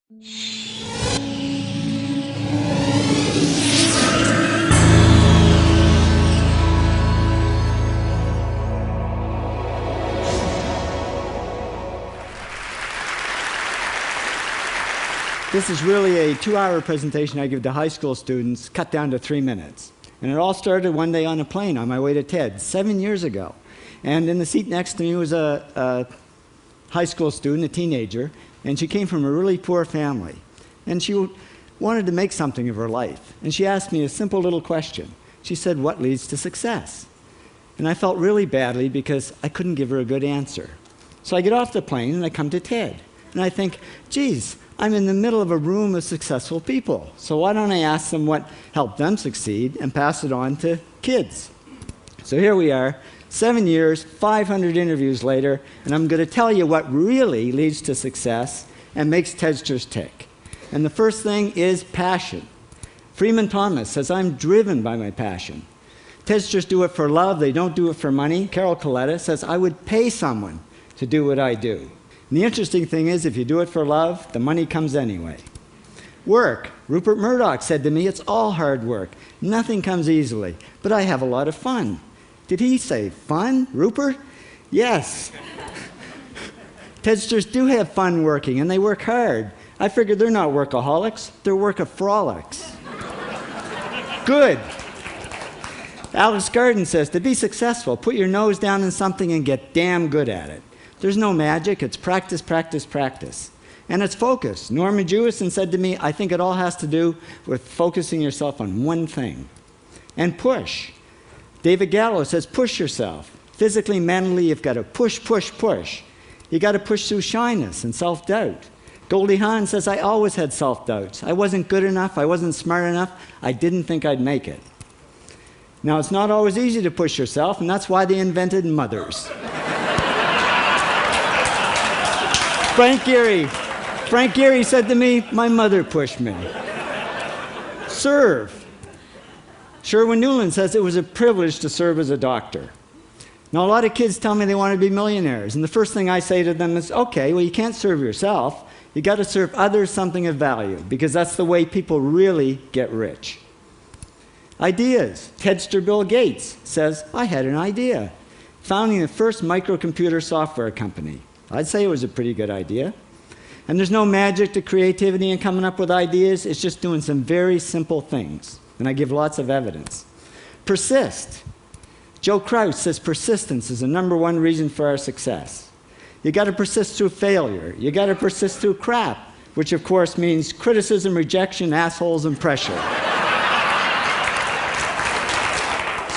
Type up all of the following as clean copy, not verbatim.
This is really a 2-hour presentation I give to high school students, cut down to 3 minutes. And it all started one day on a plane on my way to TED, 7 years ago. And in the seat next to me was a high school student, a teenager, and she came from a really poor family. And she wanted to make something of her life. And she asked me a simple little question. She said, "What leads to success?" And I felt really badly because I couldn't give her a good answer. So I get off the plane and I come to TED. And I think, geez, I'm in the middle of a room of successful people. So why don't I ask them what helped them succeed and pass it on to kids? So here we are, 7 years, 500 interviews later, and I'm going to tell you what really leads to success and makes TEDsters tick. And the first thing is passion. Freeman Thomas says, "I'm driven by my passion." TEDsters do it for love, they don't do it for money. Carol Coletta says, "I would pay someone to do what I do." And the interesting thing is, if you do it for love, the money comes anyway. Work. Rupert Murdoch said to me, "It's all hard work. Nothing comes easily, but I have a lot of fun." Did he say fun, Rupert? Yes. TEDsters do have fun working, and they work hard. I figured they're not workaholics, they're workaholics. Good. Alex Garden says, "To be successful, put your nose down in something and get damn good at it." There's no magic, it's practice, practice, practice. And it's focus. Norman Jewison said to me, "I think it all has to do with focusing yourself on one thing." And push. David Gallo says, "Push yourself. Physically, mentally, you've got to push, push, push. You got to push through shyness and self-doubt." Goldie Hawn says, "I always had self-doubts. I wasn't good enough, I wasn't smart enough, I didn't think I'd make it." Now, it's not always easy to push yourself, and that's why they invented mothers. Frank Gehry said to me, "My mother pushed me." Serve. Sherwin Newland says, "It was a privilege to serve as a doctor." Now, a lot of kids tell me they want to be millionaires, and the first thing I say to them is, okay, well, you can't serve yourself. You got to serve others something of value, because that's the way people really get rich. Ideas. TEDster Bill Gates says, "I had an idea. Founding the first microcomputer software company." I'd say it was a pretty good idea. And there's no magic to creativity and coming up with ideas. It's just doing some very simple things. And I give lots of evidence. Persist. Joe Kraus says persistence is the #1 reason for our success. You got to persist through failure. You got to persist through crap, which of course means criticism, rejection, assholes, and pressure.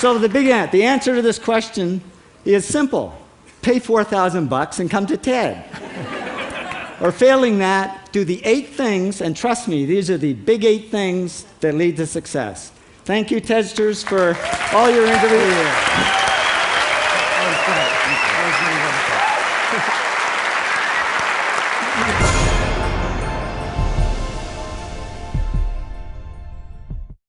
So the answer to this question is simple. Pay $4,000 and come to TED. Or failing that, do the 8 things, and trust me, these are the big 8 things that lead to success. Thank you, TEDsters, for all your interviews.